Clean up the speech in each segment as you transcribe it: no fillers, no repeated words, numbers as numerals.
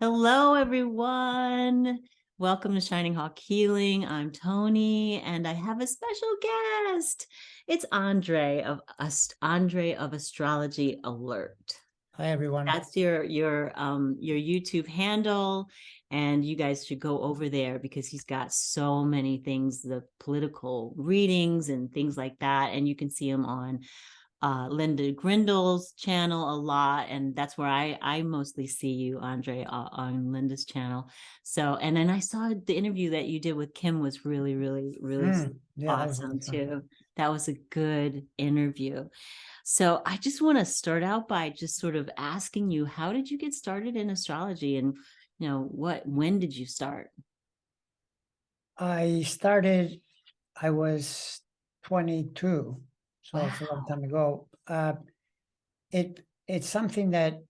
Hello, everyone. Welcome to Shining Hawk Healing. I'm Tony, and I have a special guest. It's Andre of Astrology Alert. Hi, everyone. That's your YouTube handle, and you guys should go over there because he's got so many things, the political readings and things like that, and you can see him on Linda Grindel's channel a lot, and that's where I mostly see you, Andre, on Linda's channel. So, and then I saw the interview that you did with Kim was really awesome too. That was a good interview. So I just want to start out by just sort of asking you, how did you get started in astrology, and when did you start? I was 22, so it's a long time ago. It's something that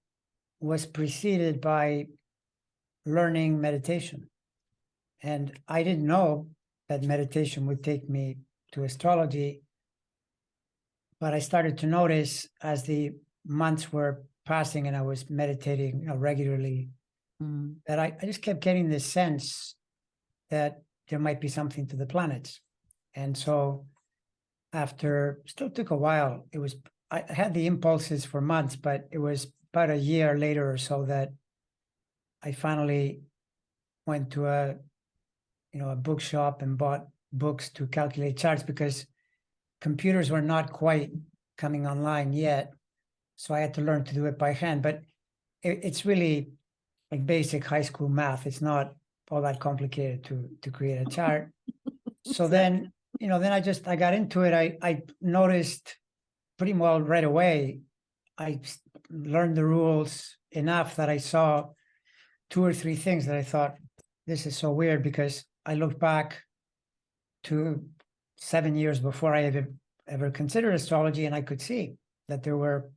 was preceded by learning meditation. And I didn't know that meditation would take me to astrology, but I started to notice as the months were passing and I was meditating regularly, that I just kept getting this sense that there might be something to the planets. And so still took a while. I had the impulses for months, but it was about a year later or so that I finally went to a bookshop and bought books to calculate charts, because computers were not quite coming online yet. So I had to learn to do it by hand, but it's really like basic high school math. It's not all that complicated to create a chart. So then I got into it. I noticed pretty well right away. I learned the rules enough that I saw 2 or 3 things that I thought, this is so weird, because I looked back to 7 years before I ever considered astrology, and I could see that there were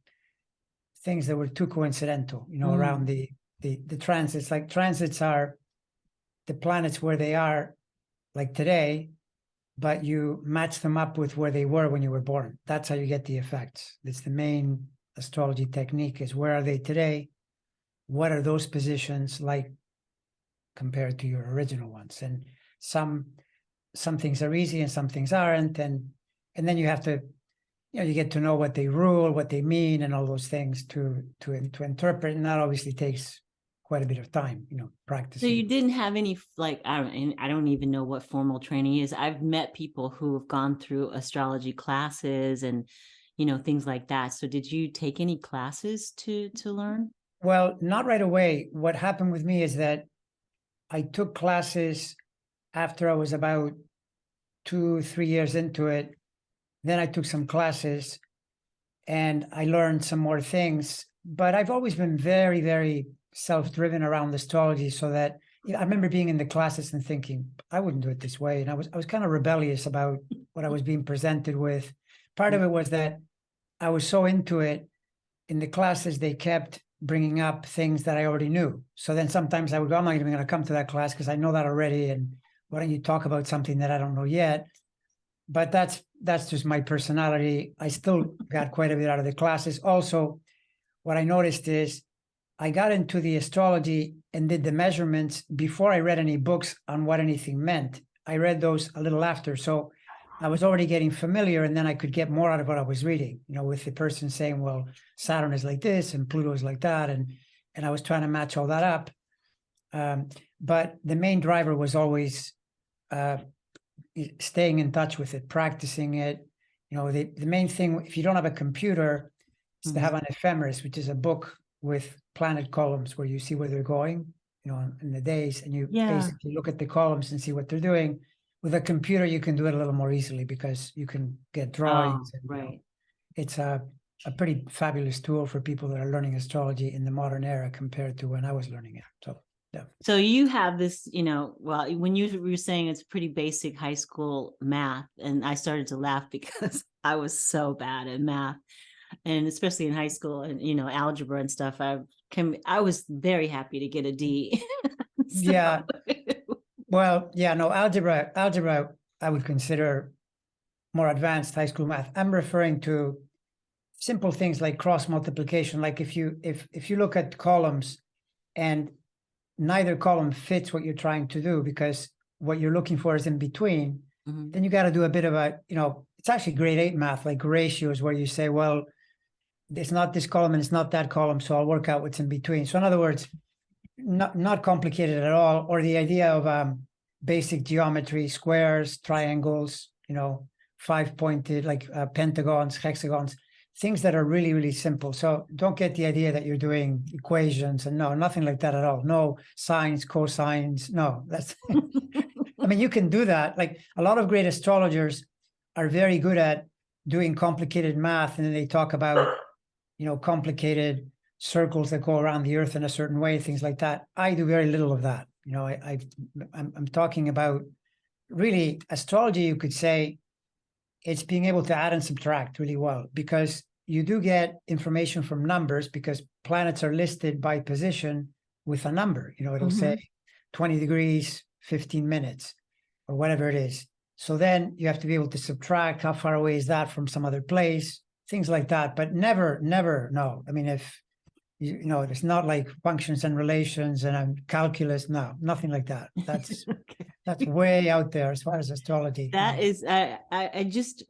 things that were too coincidental, around the transits. Like transits are the planets where they are like today, but you match them up with where they were when you were born. That's how you get the effects. It's the main astrology technique, is where are they today? What are those positions like compared to your original ones? And some things are easy and some things aren't. And then you have to, you get to know what they rule, what they mean, and all those things to interpret. And that obviously takes quite a bit of time, practicing. So you didn't have any, I don't even know what formal training is. I've met people who have gone through astrology classes and, things like that. So did you take any classes to learn? Well, not right away. What happened with me is that I took classes after I was about 2-3 years into it. Then I took some classes and I learned some more things, but I've always been very, very self-driven around astrology, so that I remember being in the classes and thinking, I wouldn't do it this way. And I was kind of rebellious about what I was being presented with. Part of it was that I was so into it. In the classes, they kept bringing up things that I already knew. So then sometimes I would go, I'm not even going to come to that class because I know that already. And why don't you talk about something that I don't know yet? But that's just my personality. I still got quite a bit out of the classes. Also, what I noticed is I got into the astrology and did the measurements before I read any books on what anything meant. I read those a little after. So I was already getting familiar, and then I could get more out of what I was reading, with the person saying, well, Saturn is like this and Pluto is like that. And I was trying to match all that up. But the main driver was always staying in touch with it, practicing it. The main thing, if you don't have a computer, is to have an ephemeris, which is a book with planet columns where you see where they're going, in the days, and you basically look at the columns and see what they're doing. With a computer, you can do it a little more easily because you can get drawings. Right. It's a pretty fabulous tool for people that are learning astrology in the modern era compared to when I was learning it. So, yeah. So you have this, well, when you were saying it's pretty basic high school math, and I started to laugh because I was so bad at math, and especially in high school and, algebra and stuff. I was very happy to get a D. So. Yeah. Well, yeah, no, algebra, I would consider more advanced high school math. I'm referring to simple things like cross multiplication. Like if you look at columns and neither column fits what you're trying to do, because what you're looking for is in between, Mhm. then you got to do a bit of a, it's actually grade 8 math, like ratios, where you say, well, it's not this column and it's not that column, so I'll work out what's in between. So in other words, not complicated at all, or the idea of basic geometry, squares, triangles, 5-pointed, like pentagons, hexagons, things that are really, really simple. So don't get the idea that you're doing equations, and no, nothing like that at all. No sines, cosines, no, that's, I mean, you can do that. Like a lot of great astrologers are very good at doing complicated math, and then they talk about, complicated circles that go around the earth in a certain way, things like that. I do very little of that. I'm talking about really astrology. You could say it's being able to add and subtract really well, because you do get information from numbers, because planets are listed by position with a number. It'll say 20 degrees, 15 minutes, or whatever it is. So then you have to be able to subtract how far away is that from some other place, things like that. But never, no. I mean, if it's not like functions and relations and calculus. No, nothing like that. That's Okay. that's way out there as far as astrology. That is, I just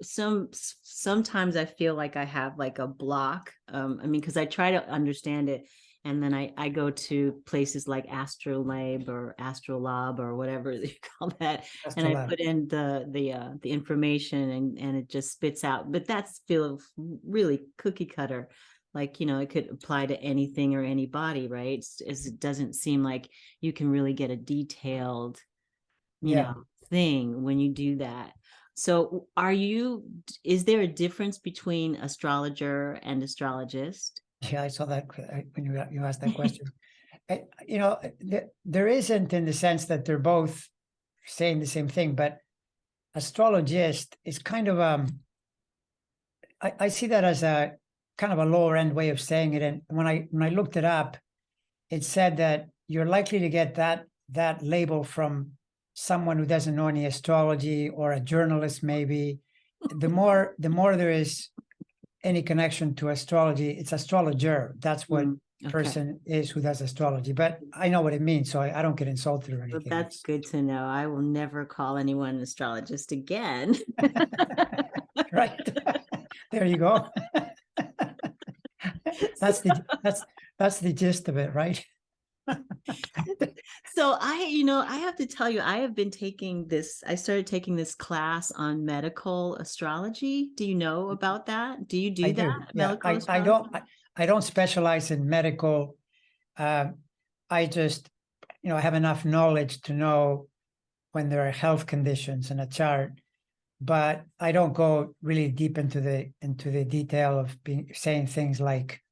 sometimes I feel like I have like a block. I mean, because I try to understand it, and then I go to places like Astrolabe or Astrolabe or whatever you call that, and I put in the information, and it just spits out. But that's feels really cookie cutter. Like, it could apply to anything or anybody, right? It doesn't seem like you can really get a detailed, thing when you do that. So is there a difference between astrologer and astrologist? Yeah, I saw that when you asked that question. There isn't, in the sense that they're both saying the same thing, but astrologist is kind of I see that as a kind of a lower end way of saying it. And when I looked it up, it said that you're likely to get that label from someone who doesn't know any astrology, or a journalist maybe. The more there is any connection to astrology, it's astrologer. That's what person is who does astrology. But I know what it means, so I don't get insulted or anything. But that's good to know. I will never call anyone an astrologist again. Right. There you go. That's the gist of it, right? So I have to tell you, I started taking this class on medical astrology. Do you know about that? Do you do that? Yeah, I don't specialize in medical. I just, I have enough knowledge to know when there are health conditions in a chart, but I don't go really deep into the detail of saying things like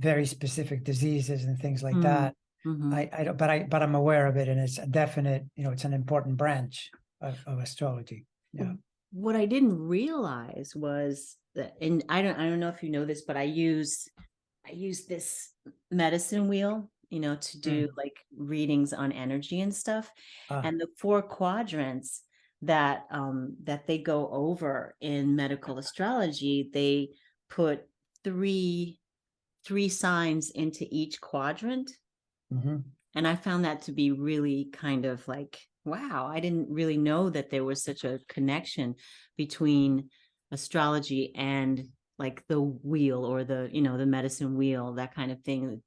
very specific diseases and things like that. I don't, but I'm aware of it, and it's a definite, it's an important branch of astrology. Yeah. What I didn't realize was that, and I don't know if you know this, but I use this medicine wheel, to do like readings on energy and stuff. And the 4 quadrants that they go over in medical astrology, they put three signs into each quadrant. And I found that to be really kind of like, wow, I didn't really know that there was such a connection between astrology and like the wheel, or the medicine wheel, that kind of thing.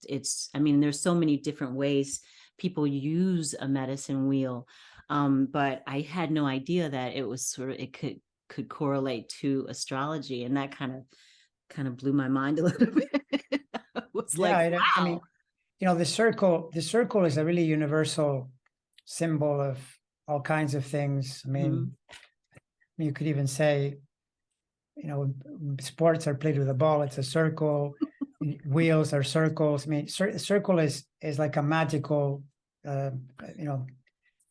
I mean, there's so many different ways people use a medicine wheel, but I had no idea that it was it could correlate to astrology, and that kind of blew my mind a little bit. Was like, wow. I mean, the circle is a really universal symbol of all kinds of things. I mean, you could even say, sports are played with a ball, it's a circle. Wheels are circles. I mean, circle is like a magical,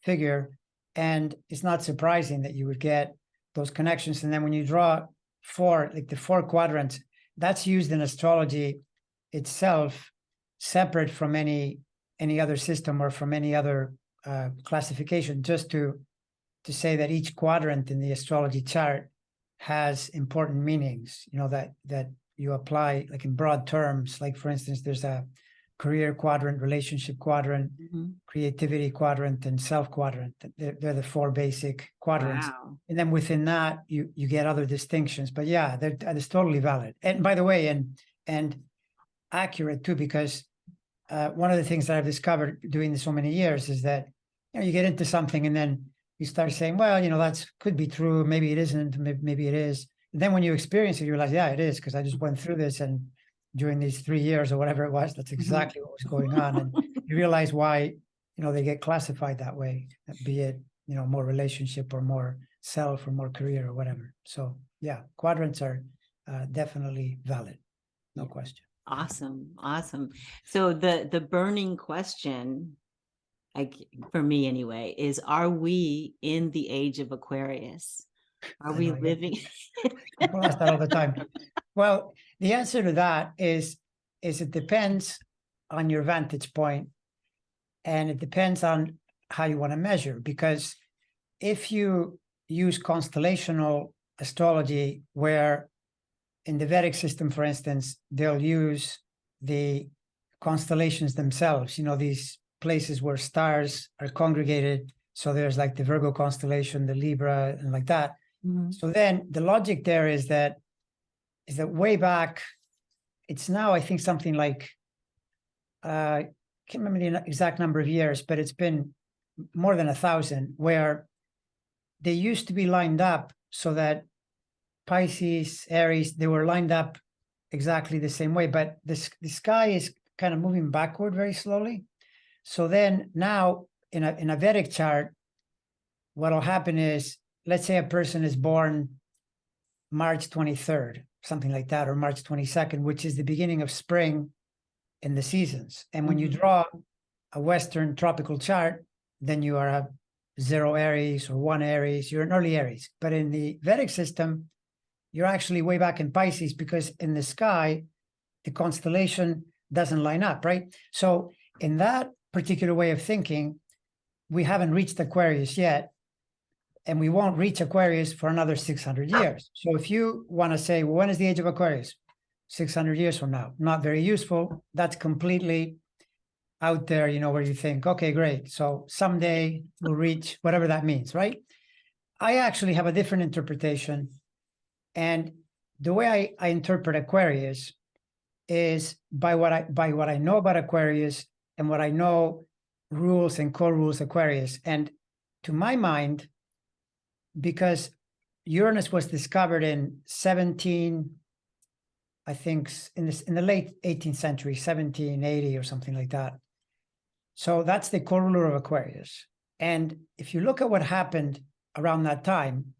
figure, and it's not surprising that you would get those connections. And then when you draw 4, like the 4 quadrants, that's used in astrology itself, separate from any other system or from any other classification, just to say that each quadrant in the astrology chart has important meanings, that you apply, like in broad terms. Like, for instance, there's a career quadrant, relationship quadrant, Mhm. creativity quadrant, and self quadrant. They're the four basic quadrants. Wow. And then within that, you get other distinctions. But yeah, that's totally valid. And by the way, and accurate too, because one of the things that I've discovered doing this so many years is that you get into something and then you start saying, well, that's could be true, maybe it isn't, maybe it is. And then when you experience it, you realize, yeah, it is, because I just went through this, and during these 3 years or whatever it was, that's exactly what was going on. And you realize why they get classified that way, be it more relationship or more self or more career or whatever. So yeah, quadrants are definitely valid, no question. Awesome. Awesome. So the burning question, for me anyway, is, are we in the age of Aquarius? Are we living? People ask that all the time. Well, the answer to that is it depends on your vantage point, and it depends on how you want to measure. Because if you use constellational astrology, where in the Vedic system, for instance, they'll use the constellations themselves, these places where stars are congregated. So there's like the Virgo constellation, the Libra, and like that. Mhm. So then the logic there is that way back, it's now, I think, something like, I can't remember the exact number of years, but it's been more than 1,000, where they used to be lined up so that Pisces, Aries, they were lined up exactly the same way, but the sky is kind of moving backward very slowly. So then now in a Vedic chart, what'll happen is, let's say a person is born March 23rd, something like that, or March 22nd, which is the beginning of spring in the seasons. And when you draw a Western tropical chart, then you are a 0 Aries or 1 Aries, you're an early Aries. But in the Vedic system, you're actually way back in Pisces, because in the sky, the constellation doesn't line up, right? So in that particular way of thinking, we haven't reached Aquarius yet, and we won't reach Aquarius for another 600 years. So if you want to say, well, when is the age of Aquarius? 600 years from now. Not very useful. That's completely out there, where you think, okay, great. So someday we'll reach whatever that means, right? I actually have a different interpretation. And the way I interpret Aquarius is by what I know about Aquarius and what I know rules and co-rules Aquarius. And to my mind, because Uranus was discovered in 17, I think in the late 18th century, 1780 or something like that. So that's the co-ruler of Aquarius. And if you look at what happened around that time,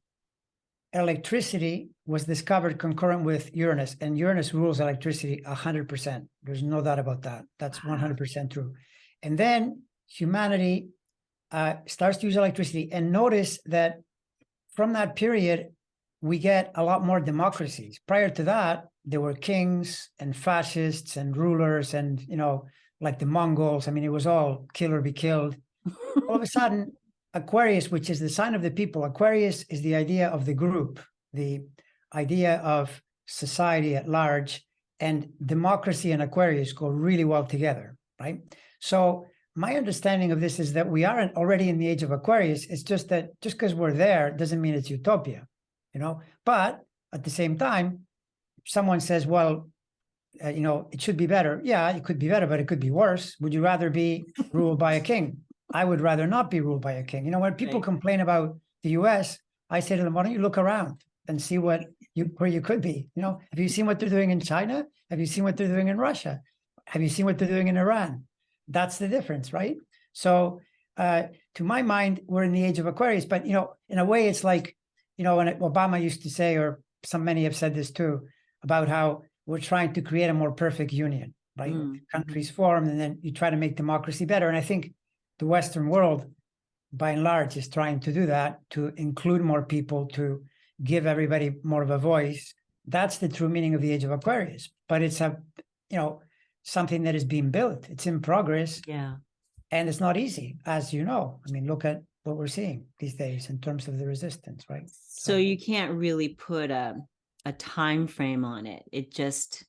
electricity was discovered concurrent with Uranus, and Uranus rules electricity 100%. There's no doubt about that. That's 100% true. And then humanity starts to use electricity, and notice that from that period, we get a lot more democracies. Prior to that, there were kings and fascists and rulers and, like the Mongols. I mean, it was all kill or be killed. All of a sudden, Aquarius, which is the sign of the people, Aquarius is the idea of the group, the idea of society at large, and democracy and Aquarius go really well together, right? So my understanding of this is that we are already in the age of Aquarius. It's just that just because we're there doesn't mean it's utopia, But at the same time, if someone says, well, it should be better. Yeah, it could be better, but it could be worse. Would you rather be ruled by a king? I would rather not be ruled by a king. When people complain about the US, I say to them, why don't you look around and see where you could be? Have you seen what they're doing in China? Have you seen what they're doing in Russia? Have you seen what they're doing in Iran? That's the difference, right? So to my mind, we're in the age of Aquarius, but, in a way it's like, when Obama used to say, or many have said this too, about how we're trying to create a more perfect union, right? Countries form, and then you try to make democracy better. And I think the Western world, by and large, is trying to do that, to include more people, to give everybody more of a voice. That's the true meaning of the age of Aquarius. But it's something that is being built. It's in progress. Yeah. And it's not easy, as you know. I mean, look at what we're seeing these days in terms of the resistance, right? So you can't really put a time frame on it. It just,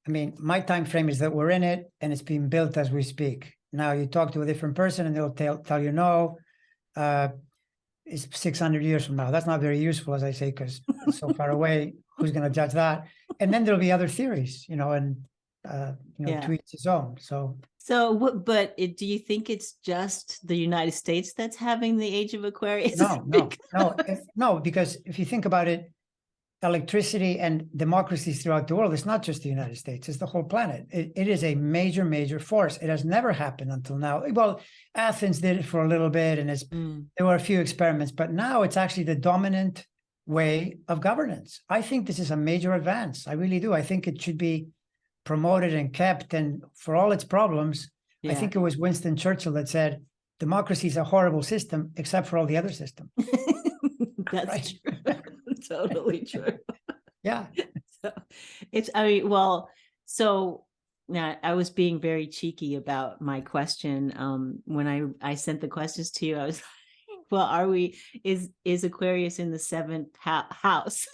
I mean, my time frame is that we're in it and it's being built as we speak. Now you talk to a different person and they'll tell you no, it's 600 years from now. That's not very useful, as I say, because it's so far away. Who's going to judge that? And then there'll be other theories, and to each his own. So what? But do you think it's just the United States that's having the age of Aquarius? No, because if you think about it, electricity and democracies throughout the world, it's not just the United States, it's the whole planet. It is a major, major force. It has never happened until now. Well, Athens did it for a little bit, and there were a few experiments, but now it's actually the dominant way of governance. I think this is a major advance. I really do. I think it should be promoted and kept, and for all its problems, I think it was Winston Churchill that said, democracy is a horrible system, except for all the other systems. That's right? True. Totally true. Yeah. So so now I was being very cheeky about my question. When I sent the questions to you, I was like, well, is Aquarius in the seventh house?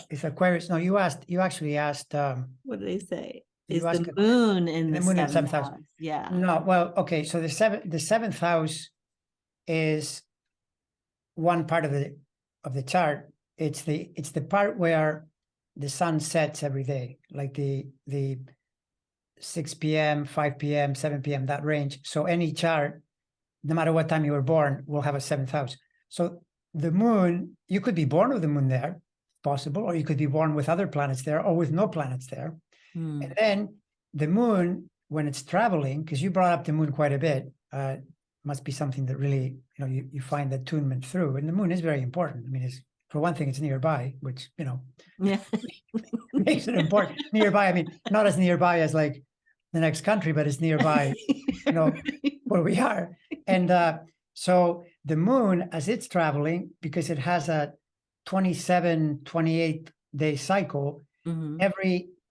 Is Aquarius? No, you actually asked. What did they say? Is the moon in the seventh house? Yeah. No, well, okay. So the seventh house is one part of the chart. It's the part where the sun sets every day, like the 6 p.m., 5 p.m., 7 p.m., that range. So any chart, no matter what time you were born, will have a seventh house. So the moon, you could be born with the moon there, possible, or you could be born with other planets there or with no planets there. And then the moon, when it's traveling, because you brought up the moon quite a bit, must be something that really, you find attunement through. And the moon is very important. I mean, for one thing, it's nearby, which, makes it important. Nearby, I mean, not as nearby as like the next country, but it's nearby, where we are. And so the moon, as it's traveling, because it has a 27, 28-day cycle,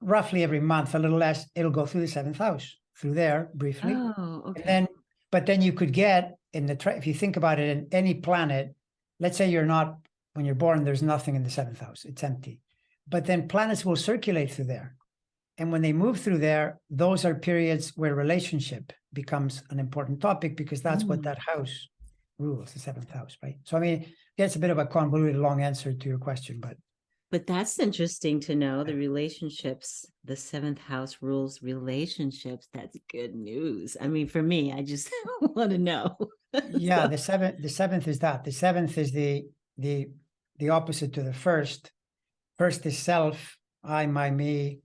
roughly every month, a little less, it'll go through the seventh house, through there briefly. Oh, okay. And but then you could get if you think about it, in any planet, let's say when you're born, there's nothing in the seventh house, it's empty. But then planets will circulate through there. And when they move through there, those are periods where relationship becomes an important topic, because that's what that house rules, the seventh house, right? So, I mean, it's a bit of a convoluted long answer to your question, but that's interesting to know, the relationships, the seventh house rules relationships. That's good news. I mean, for me, I just want to know. Yeah, the seventh is that. The seventh is the opposite to the first. First is self, I, my, me.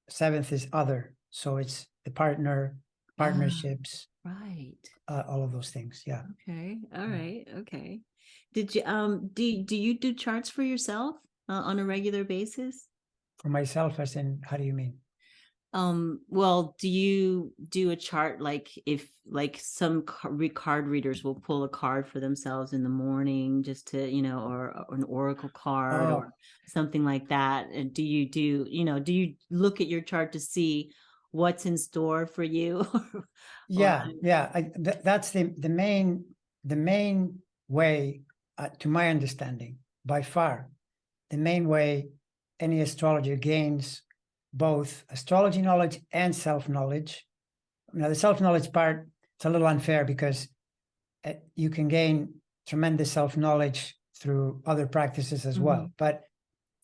Seventh is other. So it's the partner, partnerships. Right. All of those things. Yeah. Okay. All right. Okay. Did you do you do charts for yourself on a regular basis? For myself, as in, how do you mean? Well, do you do a chart, like if some card readers will pull a card for themselves in the morning just to, or an oracle card or something like that? And do you look at your chart to see what's in store for you? Yeah. That's the main way, to my understanding, by far, the main way any astrologer gains both astrology knowledge and self-knowledge. Now, the self-knowledge part, it's a little unfair, because you can gain tremendous self-knowledge through other practices as well. But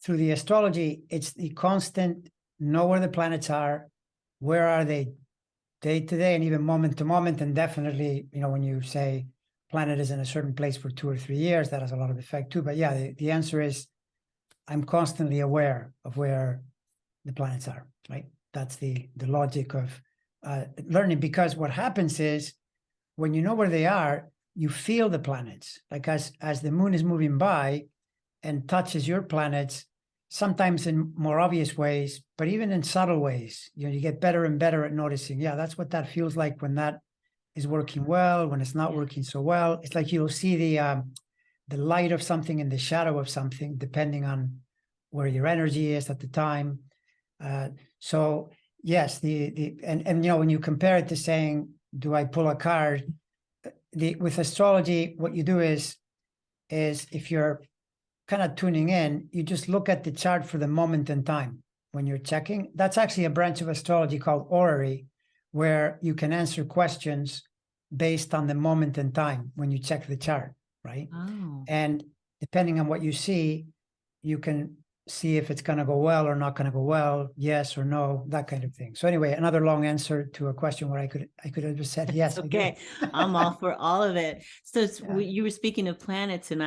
through the astrology, it's the constant know where the planets are, where are they day to day and even moment to moment. And definitely, when you say planet is in a certain place for 2 or 3 years, that has a lot of effect too. But yeah, the answer is, I'm constantly aware of where the planets are, right? That's the logic of learning, because what happens is, when you know where they are, you feel the planets. Like as the moon is moving by and touches your planets, sometimes in more obvious ways, but even in subtle ways, you get better and better at noticing, yeah, that's what that feels like when that is working well, when it's not working so well. It's like you'll see the light of something and the shadow of something, depending on where your energy is at the time. So yes, and when you compare it to saying, do I pull a card? With astrology, what you do is if you're kind of tuning in, you just look at the chart for the moment in time when you're checking. That's actually a branch of astrology called orrery, where you can answer questions based on the moment in time when you check the chart, right? Oh. And depending on what you see, you can see if it's going to go well or not going to go well, yes or no, that kind of thing. So anyway, another long answer to a question where I could have just said yes. Okay, I'm all for all of it. So Yeah. you were speaking of planets, and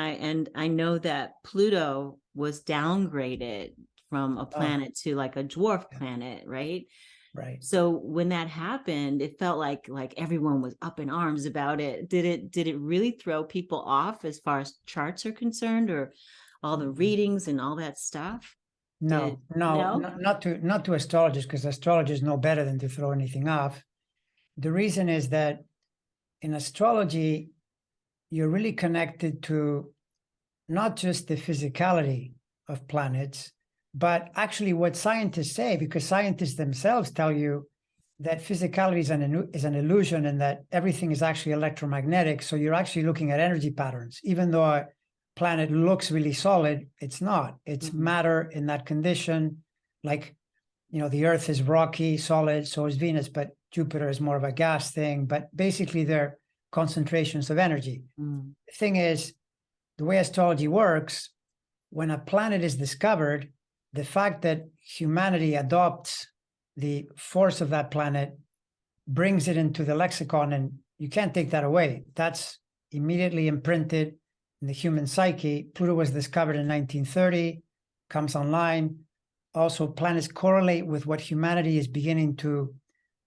I know that Pluto was downgraded from a planet to like a dwarf planet, right? Right. So when that happened, it felt like everyone was up in arms about it. Did it really throw people off as far as charts are concerned, or all the readings and all that stuff? No, not to astrologers, because astrologers know better than to throw anything off. The reason is that in astrology, you're really connected to not just the physicality of planets, but actually what scientists say, because scientists themselves tell you that physicality is an illusion and that everything is actually electromagnetic. So you're actually looking at energy patterns. Even though a planet looks really solid, it's not. It's matter in that condition. Like, the Earth is rocky, solid, so is Venus, but Jupiter is more of a gas thing. But basically, they're concentrations of energy. The thing is, the way astrology works, when a planet is discovered, the fact that humanity adopts the force of that planet brings it into the lexicon, and you can't take that away. That's immediately imprinted in the human psyche. Pluto was discovered in 1930, comes online. Also, planets correlate with what humanity is beginning to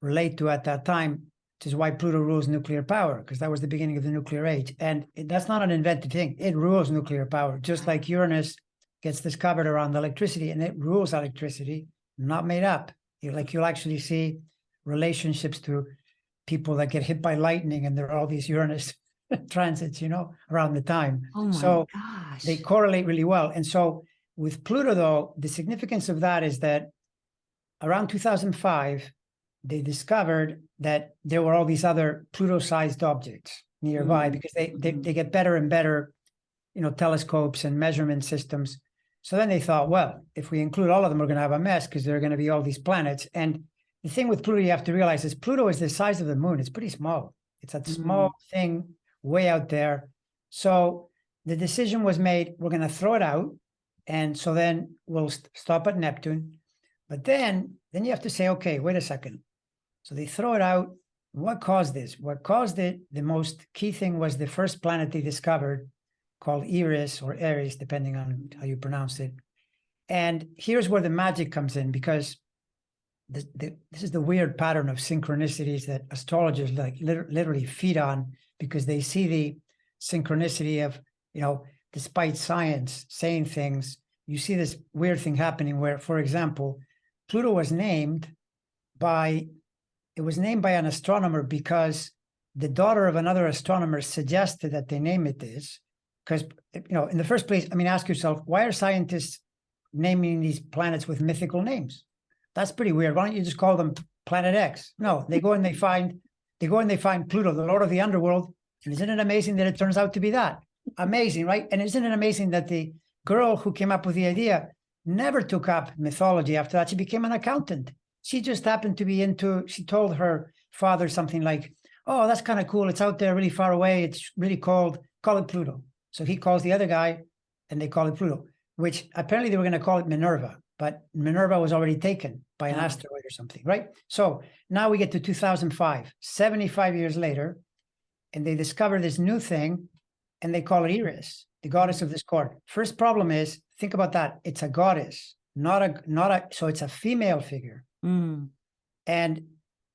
relate to at that time, which is why Pluto rules nuclear power, because that was the beginning of the nuclear age. And that's not an invented thing. It rules nuclear power, just like Uranus gets discovered around electricity, and it rules electricity, not made up. You'll actually see relationships to people that get hit by lightning, and there are all these Uranus transits, around the time. Oh my so gosh. they correlate really well. And so with Pluto, though, the significance of that is that around 2005, they discovered that there were all these other Pluto-sized objects nearby, because they get better and better, telescopes and measurement systems. So then they thought, well, if we include all of them, we're going to have a mess, because there are going to be all these planets. And the thing with Pluto you have to realize is Pluto is the size of the moon. It's pretty small. It's a small thing way out there. So the decision was made, we're going to throw it out. And so then we'll stop at Neptune. But then you have to say, okay, wait a second. So they throw it out. What caused this? What caused it, the most key thing, was the first planet they discovered, called Eris or Aries, depending on how you pronounce it. And here's where the magic comes in, because this is the weird pattern of synchronicities that astrologers literally feed on, because they see the synchronicity of, despite science saying things, you see this weird thing happening where, for example, Pluto was named by an astronomer because the daughter of another astronomer suggested that they name it this. Because, in the first place, ask yourself, why are scientists naming these planets with mythical names? That's pretty weird. Why don't you just call them Planet X? No, they go and they find Pluto, the Lord of the Underworld. And isn't it amazing that it turns out to be that? Amazing, right? And isn't it amazing that the girl who came up with the idea never took up mythology after that? She became an accountant. She just happened to be she told her father something like, oh, that's kind of cool. It's out there really far away. It's really cold. Call it Pluto. So he calls the other guy and they call it Pluto, which apparently they were going to call it Minerva, but Minerva was already taken by an asteroid or something, right? So now we get to 2005, 75 years later, and they discover this new thing and they call it Eris, the goddess of discord. First problem is, think about that. It's a goddess, so it's a female figure. And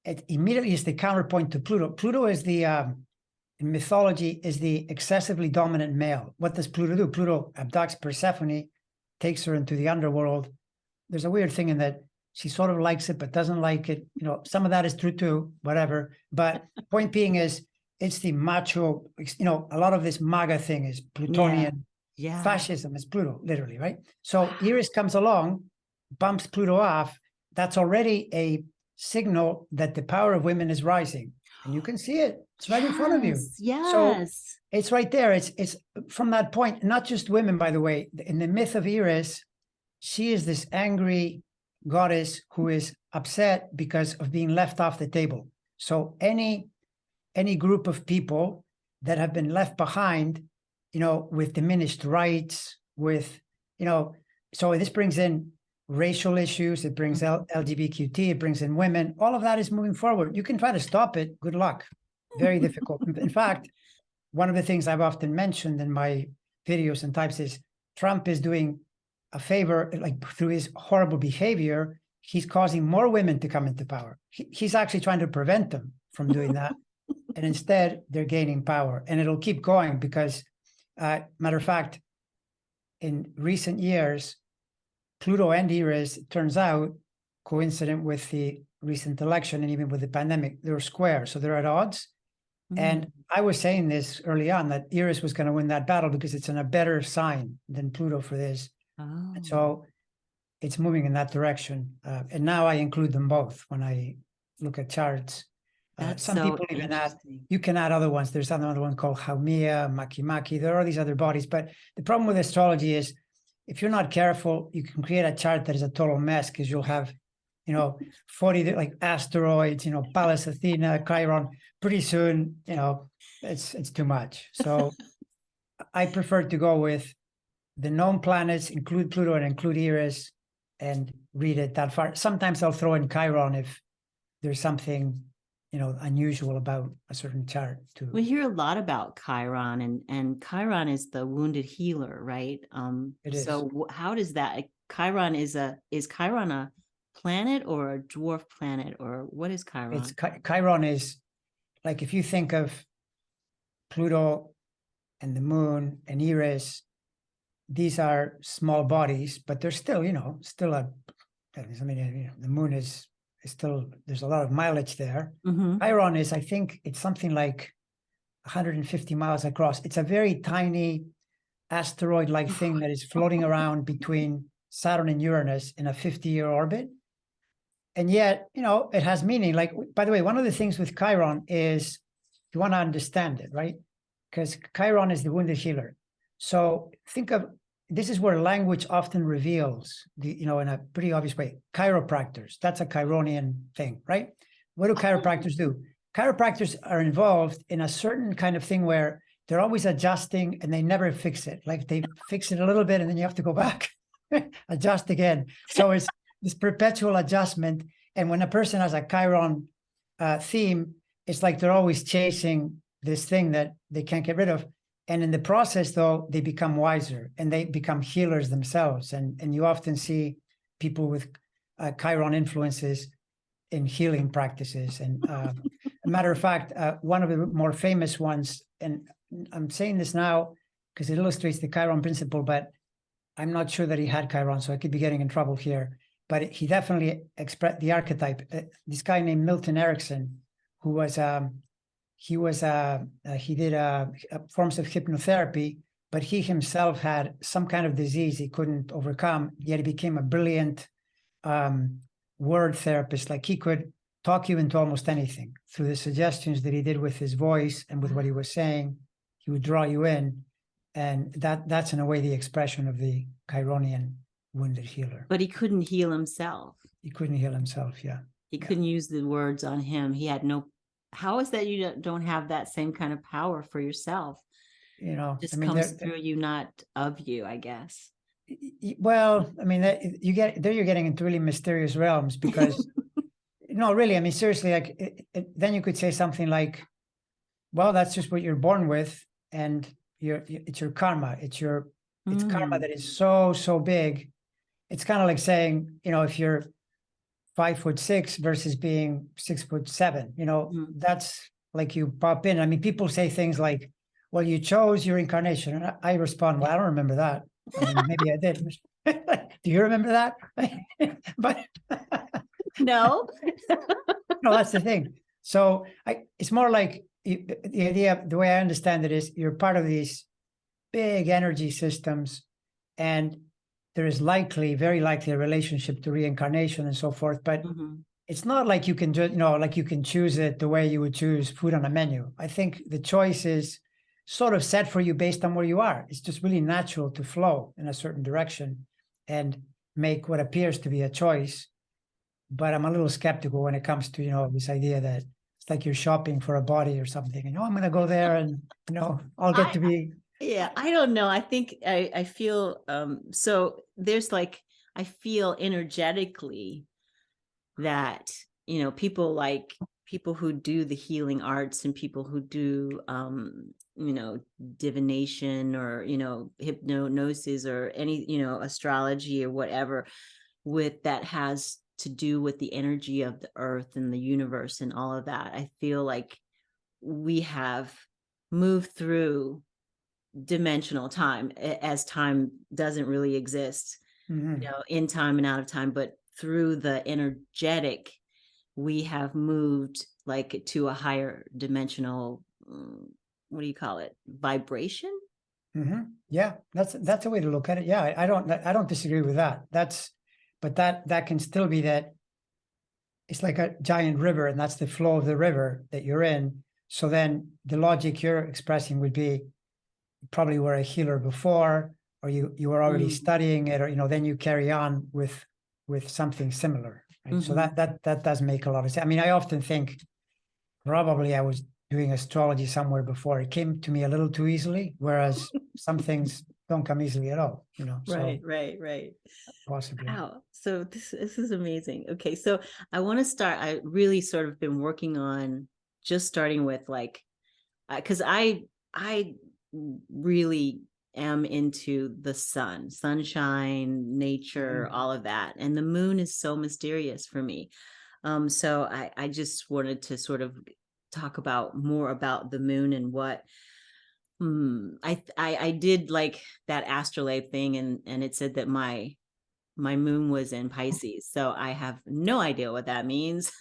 it immediately is the counterpoint to Pluto. Pluto is in mythology, is the excessively dominant male. What does Pluto do? Pluto abducts Persephone, takes her into the underworld. There's a weird thing in that she sort of likes it, but doesn't like it. Some of that is true too, whatever. But point being is, it's the macho, a lot of this MAGA thing is Plutonian. Fascism is Pluto, literally, right? So Eris comes along, bumps Pluto off. That's already a signal that the power of women is rising. And you can see it. It's right in front of you. Yes. So it's right there. It's from that point, not just women, by the way. In the myth of Eris, she is this angry goddess who is upset because of being left off the table. So any group of people that have been left behind, with diminished rights, with, so this brings in racial issues, it brings LGBTQ, it brings in women, all of that is moving forward. You can try to stop it, good luck. Very difficult. In fact, one of the things I've often mentioned in my videos and types is Trump is doing a favor, like through his horrible behavior, he's causing more women to come into power. He's actually trying to prevent them from doing that. And instead, they're gaining power. And it'll keep going because, matter of fact, in recent years, Pluto and Eris, it turns out, coincident with the recent election and even with the pandemic, they're square. So they're at odds. And I was saying this early on, that Eris was going to win that battle because it's in a better sign than Pluto for this. And so it's moving in that direction. And now I include them both when I look at charts. Some people even add, you can add other ones. There's another one called Haumea, Makimaki. There are these other bodies. But the problem with astrology is if you're not careful, you can create a chart that is a total mess because you'll have, 40 like asteroids, Pallas Athena, Chiron. Pretty soon, it's too much. So I prefer to go with the known planets, include Pluto and include Eris, and read it that far. Sometimes I'll throw in Chiron if there's something, unusual about a certain chart too. We hear a lot about Chiron, and Chiron is the wounded healer, right? It is. So how does that, Chiron is Chiron a planet or a dwarf planet, or what is Chiron? Chiron is, like, if you think of Pluto and the moon and Eris, these are small bodies, but they're still, the moon is still, there's a lot of mileage there. Chiron is, I think it's something like 150 miles across. It's a very tiny asteroid-like thing that is floating around between Saturn and Uranus in a 50-year orbit. And yet, it has meaning. Like, by the way, one of the things with Chiron is you want to understand it, right? Because Chiron is the wounded healer. So think of, this is where language often reveals in a pretty obvious way. Chiropractors, that's a Chironian thing, right? What do chiropractors do? Chiropractors are involved in a certain kind of thing where they're always adjusting and they never fix it. Like they fix it a little bit and then you have to go back, adjust again. So it's this perpetual adjustment. And when a person has a Chiron theme, it's like they're always chasing this thing that they can't get rid of. And in the process, though, they become wiser and they become healers themselves. And you often see people with Chiron influences in healing practices. And a matter of fact, one of the more famous ones, and I'm saying this now because it illustrates the Chiron principle, but I'm not sure that he had Chiron, so I could be getting in trouble here. But he definitely expressed the archetype. This guy named Milton Erickson, who was he did forms of hypnotherapy, but he himself had some kind of disease he couldn't overcome, yet he became a brilliant word therapist. Like he could talk you into almost anything through the suggestions that he did with his voice and with what he was saying. He would draw you in, and that's in a way the expression of the Chironian wounded healer. But he couldn't heal himself. He couldn't heal himself, yeah. He couldn't use the words on him. He had no. How is that you don't have that same kind of power for yourself? Just comes through you, not of you, I guess. Well, I mean, you're getting into really mysterious realms because, no, really, I mean, seriously, like then you could say something like, well, that's just what you're born with, and it's your karma. It's karma that is so big. It's kind of like saying, if you're 5'6" versus being 6'7", that's like you pop in. I mean, people say things like, well, you chose your incarnation. And I respond, well, I don't remember that. I mean, maybe I did. Do you remember that? But no. No, that's the thing. So it's more like the idea, the way I understand it is you're part of these big energy systems, and there is very likely a relationship to reincarnation and so forth. But it's not like you can just, like you can choose it the way you would choose food on a menu. I think the choice is sort of set for you based on where you are. It's just really natural to flow in a certain direction and make what appears to be a choice but I'm a little skeptical when it comes to, this idea that it's like you're shopping for a body or something, and I'm going to go there and, I'll get to be. Yeah, I don't know. I think I feel so there's like I feel energetically that people who do the healing arts and people who do divination or hypnosis or any astrology or whatever with that has to do with the energy of the earth and the universe and all of that. I feel like we have moved through dimensional time, as time doesn't really exist in time and out of time, but through the energetic we have moved like to a higher dimensional what do you call it, vibration. Yeah, that's a way to look at it. Yeah, I don't disagree with that. But that can still be that it's like a giant river, and that's the flow of the river that you're in. So then the logic you're expressing would be probably were a healer before, or you were already studying it, or then you carry on with something similar, right? So that does make a lot of sense. I mean, I often think probably I was doing astrology somewhere before. It came to me a little too easily, whereas some things don't come easily at all, Right, so right. possibly. Wow. So this is amazing. Okay, so I want to start. I really sort of been working on just starting with like, because I really am into the sunshine, nature, all of that, and the moon is so mysterious for me. So I just wanted to sort of talk about more about the moon and what I did like that astrolabe thing, and it said that my moon was in Pisces, so I have no idea what that means.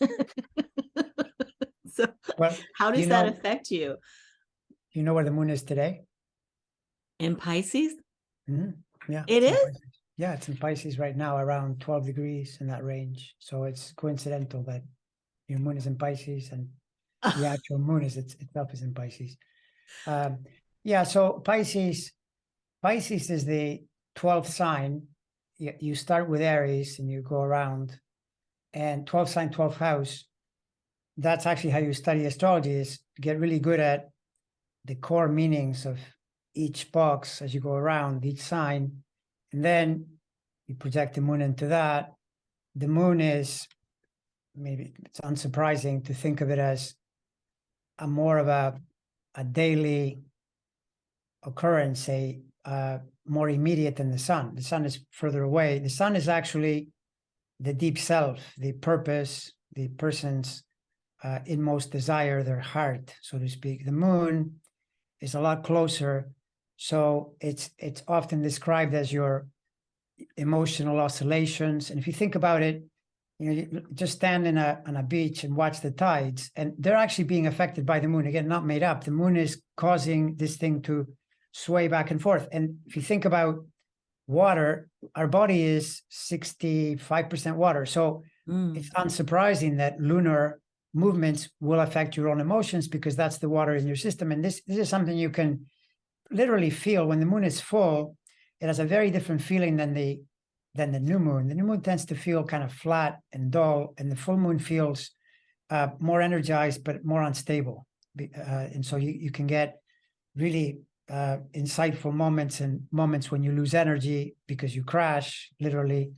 So Well, how does that affect you? You know where the moon is today? In Pisces? Yeah, It it's in is? Pisces. Yeah, it's in Pisces right now, around 12 degrees in that range. So it's coincidental that your moon is in Pisces and the actual moon itself is in Pisces. Yeah, so Pisces is the 12th sign. You start with Aries and you go around, and 12th sign, 12th house. That's actually how you study astrology, is get really good at the core meanings of each box as you go around each sign. And then you project the moon into that. The moon is, maybe it's unsurprising to think of it as a more of a daily occurrence, more immediate than the sun. The sun is further away. The sun is actually the deep self, the purpose, the person's inmost desire, their heart, so to speak. The moon is a lot closer. So it's often described as your emotional oscillations. And if you think about it, you just stand on a beach and watch the tides, and they're actually being affected by the moon. Again, not made up. The moon is causing this thing to sway back and forth. And if you think about water, our body is 65% water. So it's unsurprising that lunar movements will affect your own emotions, because that's the water in your system. And this is something you can literally feel when the moon is full. It has a very different feeling than the new moon. The new moon tends to feel kind of flat and dull, and the full moon feels more energized but more unstable. And so you can get really insightful moments, and moments when you lose energy because you crash, literally.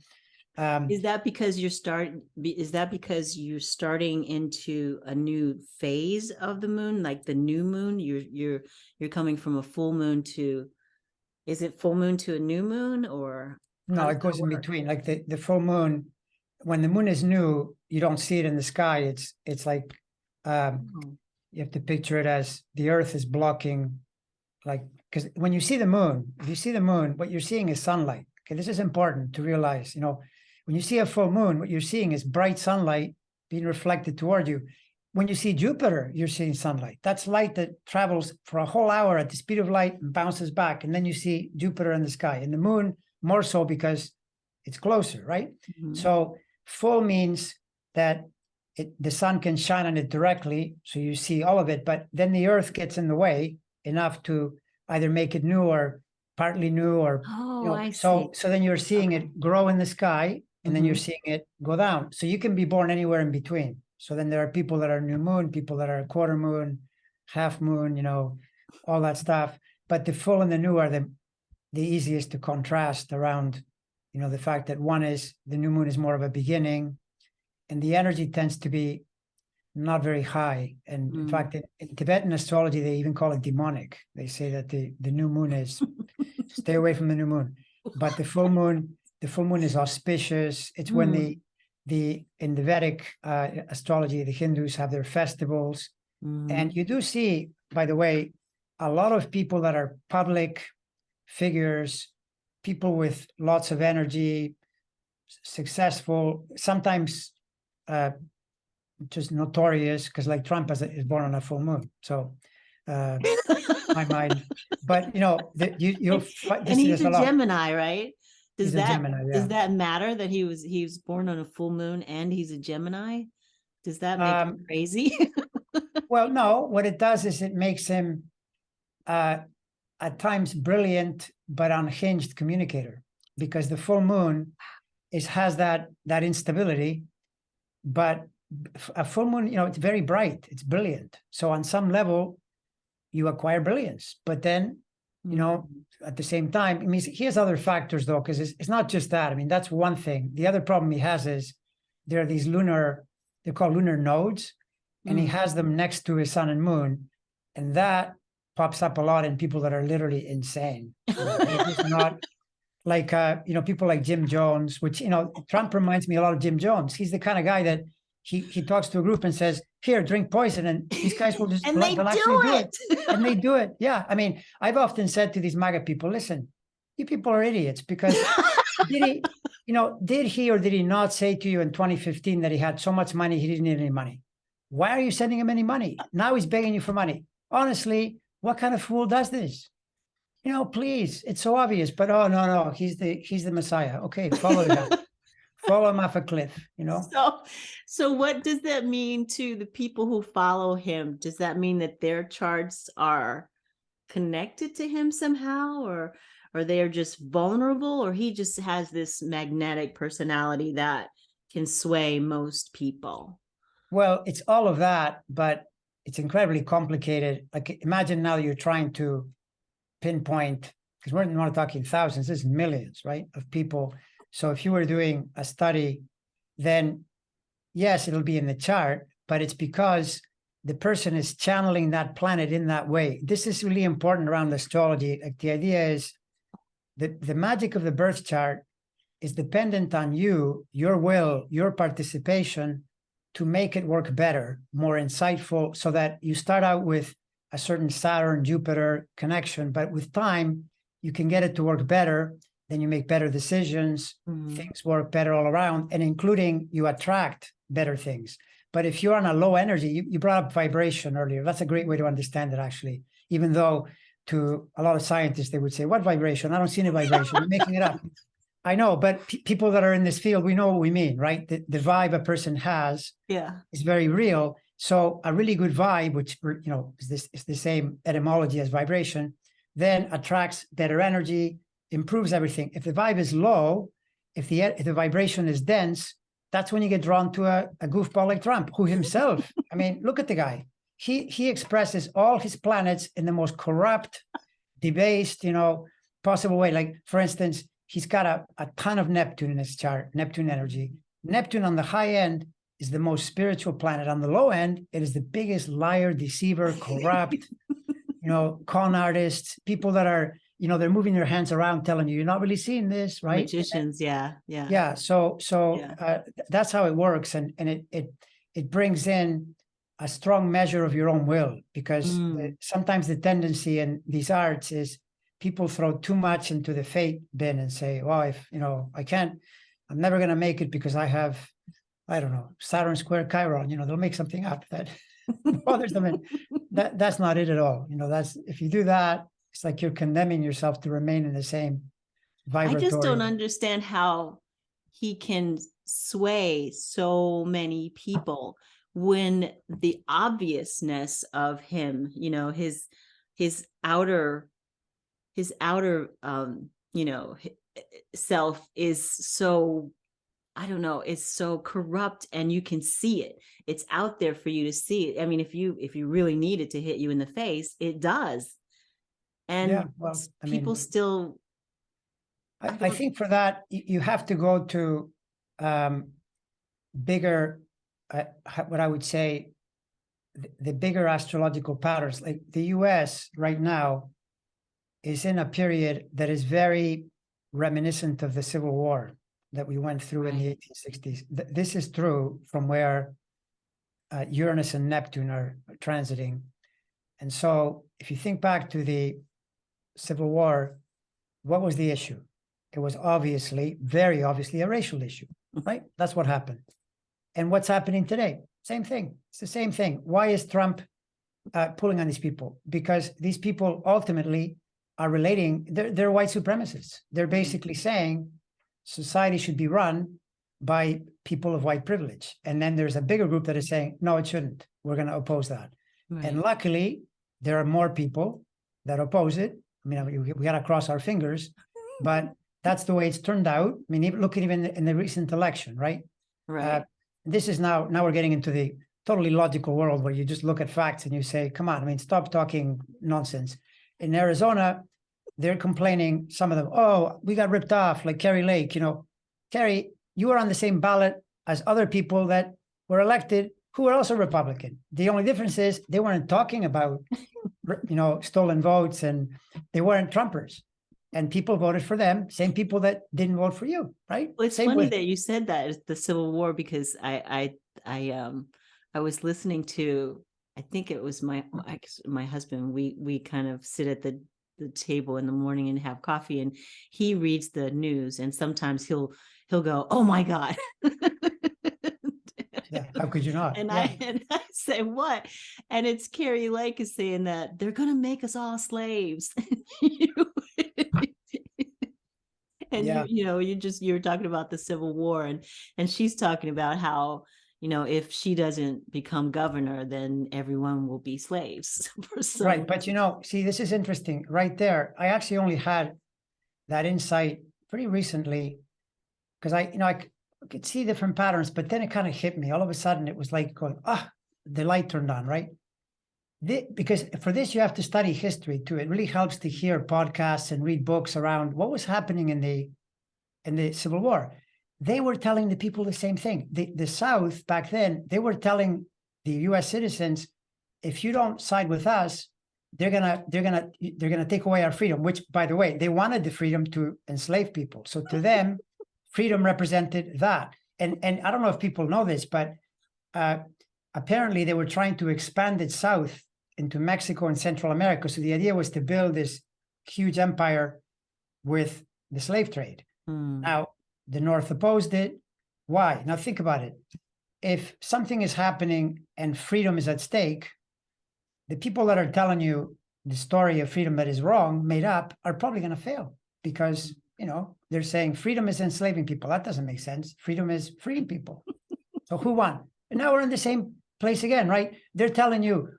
Is that because you're starting into a new phase of the moon, like the new moon? You're coming from a full moon to, is it full moon to a new moon, or no, it goes in between. Like the full moon, when the moon is new, you don't see it in the sky. It's like you have to picture it as the earth is blocking, like, because when you see the moon, if you see the moon, what you're seeing is sunlight. Okay, this is important to realize. When you see a full moon, what you're seeing is bright sunlight being reflected toward you. When you see Jupiter, you're seeing sunlight. That's light that travels for a whole hour at the speed of light and bounces back. And then you see Jupiter in the sky. And the moon, more so because it's closer, right? So full means that the sun can shine on it directly, so you see all of it. But then the earth gets in the way enough to either make it new or partly new, or I see. so then you're seeing it grow in the sky. and then you're seeing it go down. So you can be born anywhere in between. So then there are people that are new moon, people that are quarter moon, half moon, you know, all that stuff. But the full and the new are the easiest to contrast around, you know, the fact that one is the new moon is more of a beginning, and the energy tends to be not very high. And in fact, in Tibetan astrology, they even call it demonic. They say that the new moon is stay away from the new moon. But the full moon is auspicious. It's when in the Vedic astrology, the Hindus have their festivals. And you do see, by the way, a lot of people that are public figures, people with lots of energy, successful, sometimes just notorious, because like Trump is born on a full moon. So my mind, but you know, you'll and he's a Gemini, right? He's a Gemini, yeah. Does that matter that he was born on a full moon and he's a Gemini? Does that make him crazy? Well, no, what it does is it makes him at times brilliant but unhinged communicator, because the full moon has that instability, but a full moon, you know, it's very bright, it's brilliant. So on some level, you acquire brilliance, but then, you know, at the same time, I mean, he has other factors though, because it's not just that. I mean, that's one thing. The other problem he has is there are these they're called lunar nodes, and he has them next to his sun and moon, and that pops up a lot in people that are literally insane. It's not like, you know, people like Jim Jones, which, you know, Trump reminds me a lot of Jim Jones. He's the kind of guy that he talks to a group and says, here, drink poison, and these guys will just and they'll actually do it. And they do it. Yeah. I mean, I've often said to these MAGA people, listen, you people are idiots, because did he or did he not say to you in 2015 that he had so much money he didn't need any money? Why are you sending him any money? Now he's begging you for money. Honestly, what kind of fool does this? You know, please, it's so obvious, but oh no, he's the Messiah. Okay, follow him. Follow him off a cliff, you know? So what does that mean to the people who follow him? Does that mean that their charts are connected to him somehow, or they are just vulnerable, or he just has this magnetic personality that can sway most people? Well, it's all of that, but it's incredibly complicated. Like, imagine now you're trying to pinpoint, because we're not talking thousands, this is millions, right, of people. So if you were doing a study, then yes, it'll be in the chart, but it's because the person is channeling that planet in that way. This is really important around astrology. Like, the idea is that the magic of the birth chart is dependent on you, your will, your participation to make it work better, more insightful, so that you start out with a certain Saturn, Jupiter connection, but with time, you can get it to work better. Then you make better decisions, things work better all around, and including you attract better things. But if you're on a low energy, you brought up vibration earlier. That's a great way to understand it, actually, even though to a lot of scientists, they would say, what vibration? I don't see any vibration. You're making it up. I know, but people that are in this field, we know what we mean, right? The vibe a person has is very real. So a really good vibe, which, you know, is the same etymology as vibration, then attracts better energy, improves everything. If the vibe is low, if the vibration is dense, that's when you get drawn to a goofball like Trump, who himself, I mean, look at the guy. He expresses all his planets in the most corrupt, debased, you know, possible way. Like, for instance, he's got a ton of Neptune in his chart, Neptune energy. Neptune on the high end is the most spiritual planet. On the low end, it is the biggest liar, deceiver, corrupt, you know, con artists, people that are, you know, they're moving their hands around telling you, you're not really seeing this, right? Magicians, yeah. So that's how it works. And it brings in a strong measure of your own will, because sometimes the tendency in these arts is people throw too much into the fate bin and say, well, if, you know, I'm never going to make it because I have, I don't know, Saturn square Chiron, you know, they'll make something up that bothers them. And that's not it at all. You know, if you do that, it's like you're condemning yourself to remain in the same vibratory. I just don't understand how he can sway so many people when the obviousness of him, you know, his outer you know, self is so I don't know, it's so corrupt, and you can see it. It's out there for you to see. I mean, if you really need it to hit you in the face, it does. Yeah, And well, I people mean, still, I I don't, think for that, you have to go to bigger, what I would say, the bigger astrological patterns. Like the US right now is in a period that is very reminiscent of the Civil War that we went through in the right. 1860s. This is true from where Uranus and Neptune are transiting. And so if you think back to the Civil War, what was the issue? It was obviously, very obviously, a racial issue, right? That's what happened. And what's happening today? Same thing. It's the same thing. Why is Trump pulling on these people? Because these people ultimately are relating, they're white supremacists. They're basically saying society should be run by people of white privilege. And then there's a bigger group that is saying, no, it shouldn't. We're going to oppose that. Right. And luckily, there are more people that oppose it. I mean, we got to cross our fingers, but that's the way it's turned out. I mean, look at even in the recent election, right? Right. This is now we're getting into the totally logical world where you just look at facts and you say, come on, I mean, stop talking nonsense. In Arizona, they're complaining, some of them, oh, we got ripped off, like Kerry Lake. You know, Kerry, you were on the same ballot as other people that were elected who were also Republican. The only difference is they weren't talking about, you know, stolen votes, and they weren't Trumpers. And people voted for them, same people that didn't vote for you, right? Well, it's Same funny with that you said that, the Civil War, because I was listening to, I think it was my husband. We kind of sit at the table in the morning and have coffee, and he reads the news, and sometimes he'll go, "Oh my God." yeah, how could you not? And Yeah. I say, what? And it's Carrie Lake is saying that they're going to make us all slaves. And Yeah. you were talking about the Civil War, and she's talking about how, if she doesn't become governor, then everyone will be slaves for some Right. But see, this is interesting right there. I actually only had that insight pretty recently because I could see different patterns, but then it kind of hit me. All of a sudden, it was like going, the light turned on, right? Because for this, you have to study history too. It really helps to hear podcasts and read books around what was happening in the Civil War. They were telling the people the same thing. The South back then, they were telling the U.S. citizens, if you don't side with us, they're gonna take away our freedom. Which, by the way, they wanted the freedom to enslave people. So to them, freedom represented that. And I don't know if people know this, but apparently they were trying to expand it south into Mexico and Central America. So the idea was to build this huge empire with the slave trade. Now, the North opposed it. Why? Now, think about it. If something is happening and freedom is at stake, the people that are telling you the story of freedom that is wrong, made up, are probably going to fail because, they're saying freedom is enslaving people. That doesn't make sense. Freedom is freeing people. So who won? And now we're in the same place again, right? They're telling you,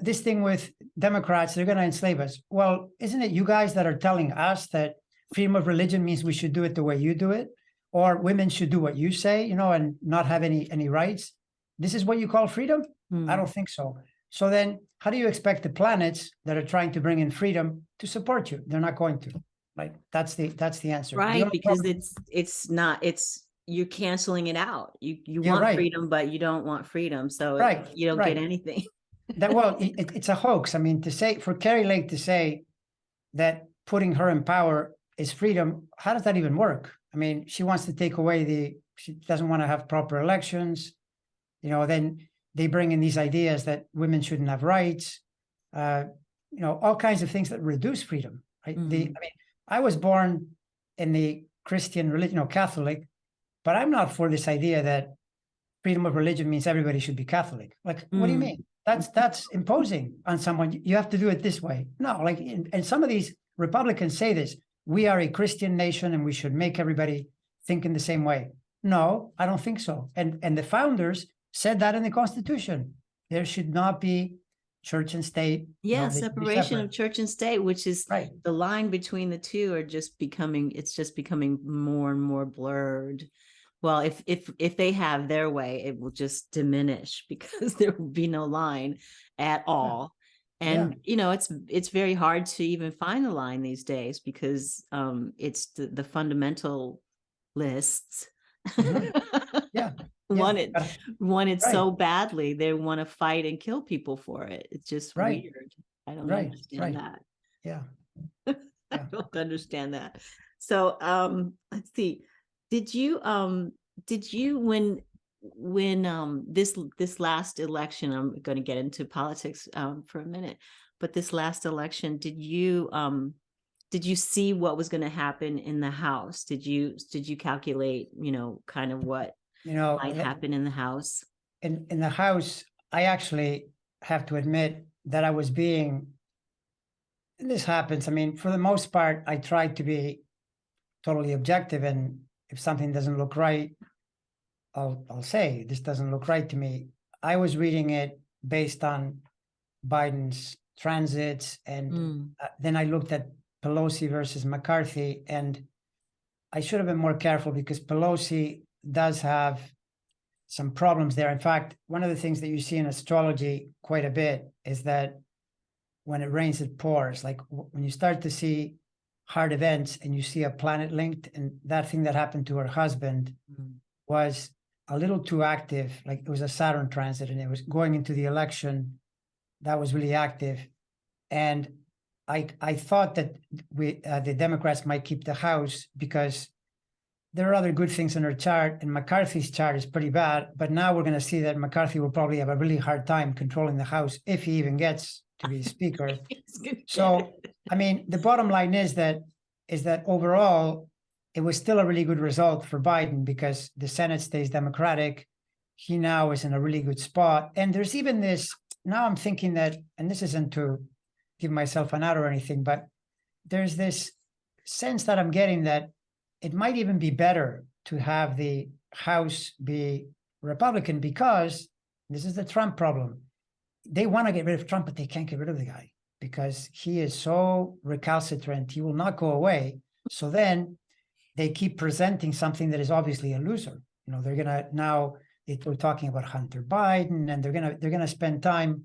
this thing with Democrats, they're going to enslave us. Well, isn't it you guys that are telling us that freedom of religion means we should do it the way you do it, or women should do what you say, and not have any rights? This is what you call freedom? I don't think so. So then how do you expect the planets that are trying to bring in freedom to support you? They're not going to. Right? That's the answer. Right, because it's not, you're canceling it out. You want right. freedom, but you don't want freedom. So Right. you don't Right. get anything. It's a hoax. I mean, for Carrie Lake to say that putting her in power is freedom, how does that even work? I mean, she wants to take away she doesn't want to have proper elections. Then they bring in these ideas that women shouldn't have rights, all kinds of things that reduce freedom, right? I was born in the Christian religion, Catholic, but I'm not for this idea that freedom of religion means everybody should be Catholic. Like, what do you mean? That's imposing on someone. You have to do it this way. No, and some of these Republicans say this, we are a Christian nation and we should make everybody think in the same way. No, I don't think so. And the founders said that in the Constitution. There should not be church and state. Yeah, separation of church and state, which is right. The line between the two it's just becoming more and more blurred. Well, if they have their way, it will just diminish because there will be no line at Yeah. all. Yeah. And it's very hard to even find the line these days because it's the fundamental lists Mhm. Yeah. Yeah. want it want it Right. so badly they want to fight and kill people for it. It's just Right. weird. I don't Right. understand Right. that. Yeah. I Yeah. don't understand that. So let's see. Did you when this last election, I'm going to get into politics for a minute, but this last election, did you see what was going to happen in the House? Did you calculate, kind of what You know, might happen in the House? in the house, I actually have to admit that I was being, and this happens. I mean, for the most part, I tried to be totally objective, and if something doesn't look right, I'll say this doesn't look right to me. I was reading it based on Biden's transits, and Mm, then I looked at Pelosi versus McCarthy, and I should have been more careful because Pelosi does have some problems there. In fact, one of the things that you see in astrology quite a bit is that when it rains, it pours. Like when you start to see hard events and you see a planet linked, and that thing that happened to her husband mm, was a little too active. Like it was a Saturn transit and it was going into the election. That was really active. And I thought that the Democrats might keep the House because there are other good things in her chart, and McCarthy's chart is pretty bad. But now we're going to see that McCarthy will probably have a really hard time controlling the House if he even gets to be Speaker. it's gonna get So, it. I mean, the bottom line is that overall, it was still a really good result for Biden because the Senate stays Democratic. He now is in a really good spot, and there's even this. Now I'm thinking that, and this isn't to give myself an out or anything, but there's this sense that I'm getting that it might even be better to have the House be Republican because this is the Trump problem. They want to get rid of Trump, but they can't get rid of the guy because he is so recalcitrant. He will not go away. So then they keep presenting something that is obviously a loser. You know, they're gonna now they're talking about Hunter Biden, and they're gonna spend time.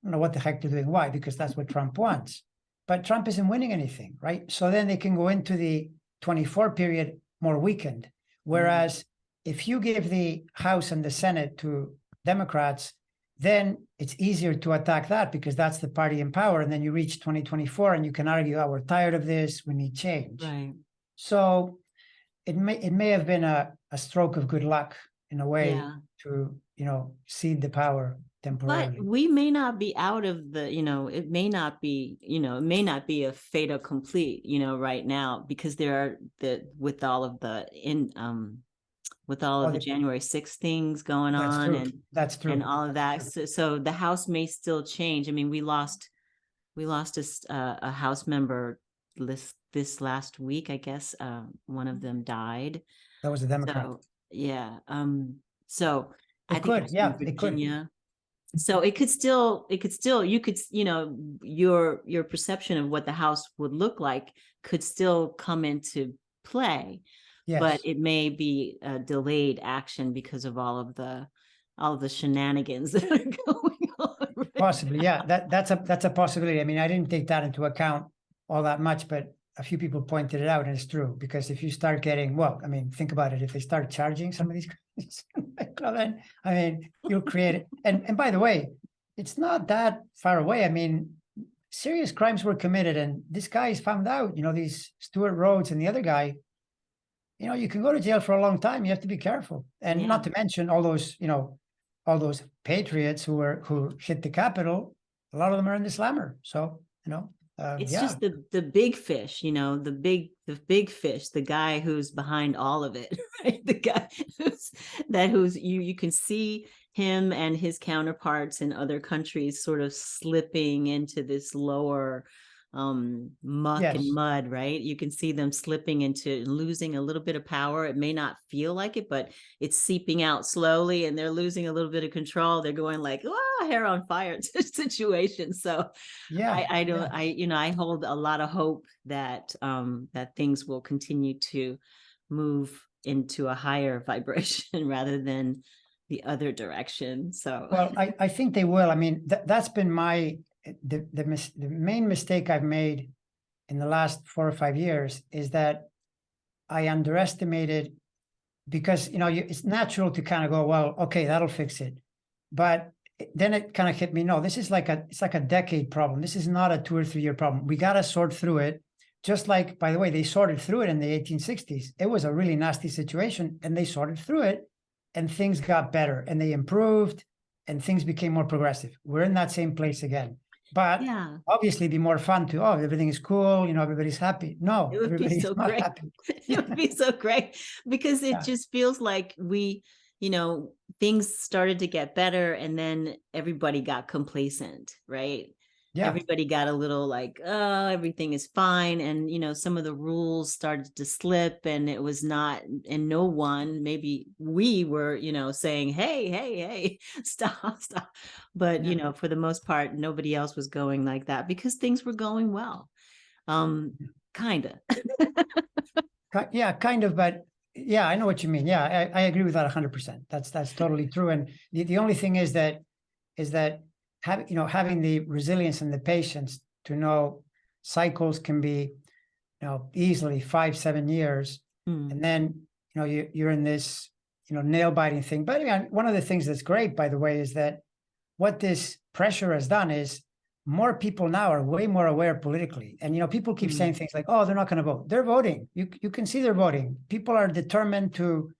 I don't know what the heck they're doing. Why? Because that's what Trump wants. But Trump isn't winning anything, right? So then they can go into the 24 period more weakened. Whereas if you give the House and the Senate to Democrats, then it's easier to attack that because that's the party in power. And then you reach 2024 and you can argue, oh, we're tired of this, we need change. Right. So it may have been a stroke of good luck in a way Yeah. to, cede the power But temporarily. we may not be out of the, it may not be, it may not be a fait accompli, right now, because there are with all of the with all of Oh, the January 6th things going that's on true. That's true. and all of that. That's true. So the House may still change. I mean, we lost a House member this last week, I guess. One of them died. That was a Democrat. So yeah. So I It think it could, was yeah, in it could. Virginia. So it could still, you could, your perception of what the House would look like could still come into play, but Yes, it may be a delayed action because of all of the shenanigans that are going on right possibly. Yeah, that's a possibility. I mean, I didn't take that into account all that much, but a few people pointed it out, and it's true because if you start getting, well, I mean, think about it. If they start charging some of these, well, then I mean, you'll create it. And by the way, it's not that far away. I mean, serious crimes were committed, and this guy is found out. These Stuart Rhodes and the other guy. You can go to jail for a long time. You have to be careful, and Yeah. not to mention all those patriots who hit the Capitol. A lot of them are in the slammer. So It's yeah, just the big fish, the big fish, the guy who's behind all of it, right? The guy who's you can see him and his counterparts in other countries sort of slipping into this lower muck and yes, mud, right? You can see them slipping into losing a little bit of power. It may not feel like it, but it's seeping out slowly and they're losing a little bit of control. They're going like, oh, hair on fire situation. So yeah, I don't yeah, I hold a lot of hope that that things will continue to move into a higher vibration rather than the other direction. So Well, I think they will. I mean, that's been the main mistake I've made in the last 4 or 5 years is that I underestimated, because it's natural to kind of go, well, okay, that'll fix it. But then it kind of hit me. No, this is it's like a decade problem. This is not a 2 or 3 year problem. We got to sort through it. Just like, by the way, they sorted through it in the 1860s. It was a really nasty situation, and they sorted through it, and things got better, and they improved, and things became more progressive. We're in that same place again. But yeah, obviously, it'd be more fun to, oh, everything is cool, everybody's happy. No, it would be everybody's so not great. happy. It would be so great because it Yeah. just feels like things started to get better and then everybody got complacent, right? Yeah. Everybody got a little like, oh, everything is fine. And, some of the rules started to slip and it was not, and no one, maybe we were, saying, hey, stop. But, Yeah. for the most part, nobody else was going like that because things were going well. Kind of. Yeah, kind of, but yeah, I know what you mean. Yeah, I agree with that 100%. That's totally true. And the only thing is that having the resilience and the patience to know cycles can be easily 5-7 years, and then you're in this nail biting thing. But one of the things that's great, by the way, is that what this pressure has done is more people now are way more aware politically. And people keep saying things like, oh, they're not going to vote. They're voting. You can see they're voting. People are determined to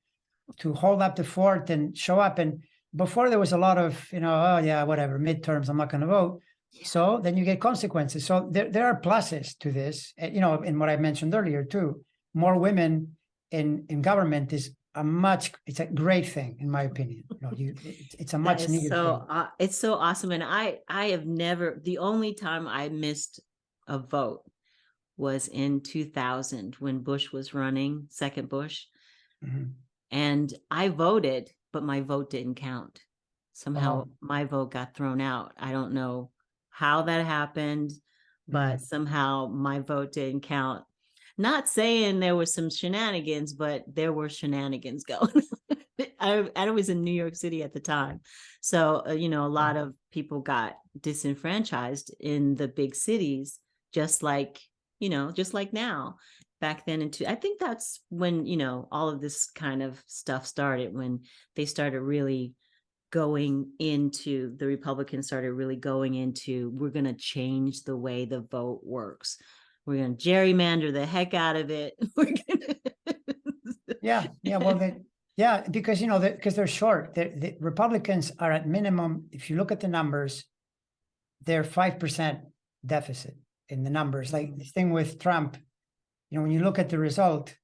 hold up the fort and show up. And before there was a lot of, oh yeah, whatever, midterms, I'm not going to vote. So then you get consequences. So there are pluses to this, in what I mentioned earlier too. More women in government it's a great thing, in my opinion. It's a much needed thing. It's so awesome. And I have never, the only time I missed a vote was in 2000 when Bush was running, second Bush. Mhm. And I voted, but my vote didn't count. Somehow my vote got thrown out. I don't know how that happened, but somehow my vote didn't count. Not saying there was some shenanigans, but there were shenanigans going. I was in New York City at the time. So, a lot of people got disenfranchised in the big cities, just like now. Back then, I think that's when, all of this kind of stuff started, when they started really going into, the Republicans started really going into, we're going to change the way the vote works. We're going to gerrymander the heck out of it. Yeah. Well, because because they're short. The Republicans are at minimum. If you look at the numbers, they're 5% deficit in the numbers. Like this thing with Trump, when you look at the result,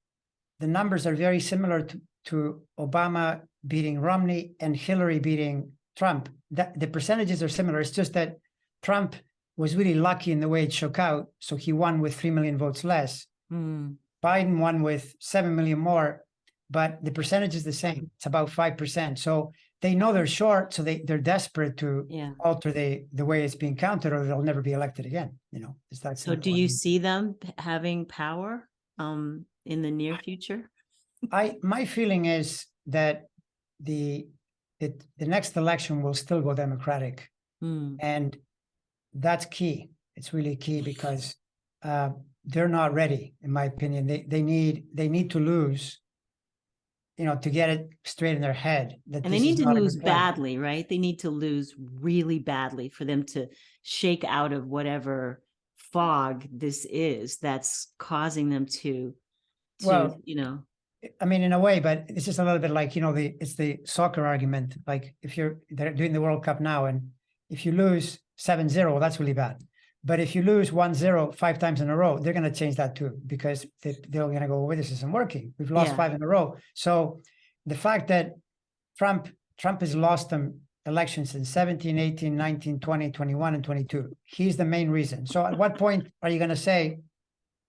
the numbers are very similar to Obama beating Romney and Hillary beating Trump. The percentages are similar. It's just that Trump was really lucky in the way it shook out. So he won with 3 million votes less. Biden won with 7 million more, but the percentage is the same. It's about 5%. So they know they're short, so they're desperate to alter the way it's being counted, or they'll never be elected again. It's that So simple. do you see them having power in the near future? My feeling is that the next election will still go Democratic, and that's key. It's really key because they're not ready, in my opinion. They need to lose, to get it straight in their head. And they need to lose badly, right? They need to lose really badly for them to shake out of whatever fog this is that's causing them to I mean, in a way, but it's just a little bit like, it's the soccer argument. Like they're doing the World Cup now, and if you lose 7-0, well, that's really bad. But if you lose 1-0 5 times in a row, they're going to change that too, because they're going to go, well, this isn't working. We've lost 5 in a row. So the fact that Trump has lost them elections in 17, 18, 19, 20, 21, and 22. He's the main reason. So at what point are you going to say,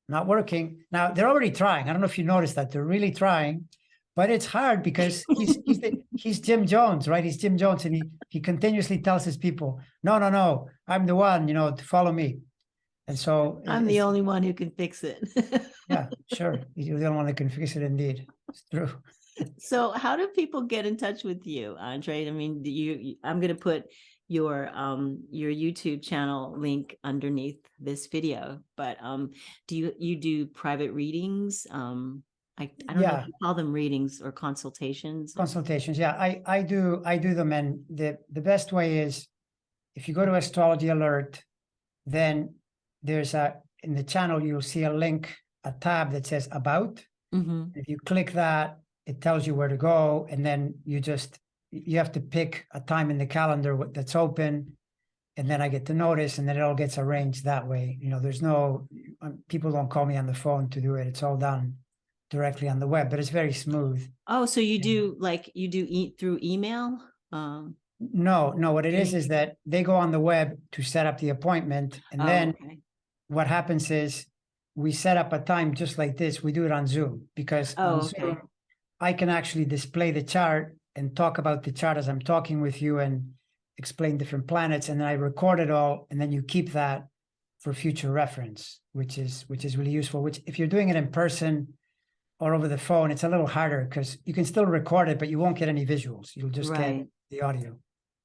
not working? Now, they're already trying. I don't know if you noticed that. They're really trying, but it's hard because he's Jim Jones, right? He's Jim Jones, and he continuously tells his people, no, I'm the one, to follow me. And so I'm the only one who can fix it. yeah, sure. You're the only one that can fix it. Indeed. It's true. So how do people get in touch with you, Andre? I mean, I'm going to put your YouTube channel link underneath this video, but do you do private readings? I don't know if Yeah. you call them readings or consultations. Consultations. Yeah, I do them. And the best way is if you go to Astrology Alert, then there's in the channel, you'll see a link, a tab that says About. Mm-hmm. If you click that, it tells you where to go. And then you have to pick a time in the calendar that's open. And then I get the notice, and then it all gets arranged that way. There's no, people don't call me on the phone to do it. It's all done directly on the web, but it's very smooth. Oh, so you do eat through email? No, what it is that they go on the web to set up the appointment. And then Okay. what happens is we set up a time just like this. We do it on Zoom because on Okay. Zoom, I can actually display the chart and talk about the chart as I'm talking with you and explain different planets. And then I record it all. And then you keep that for future reference, which is really useful, which if you're doing it in person or over the phone, it's a little harder because you can still record it, but you won't get any visuals. You'll just get the audio.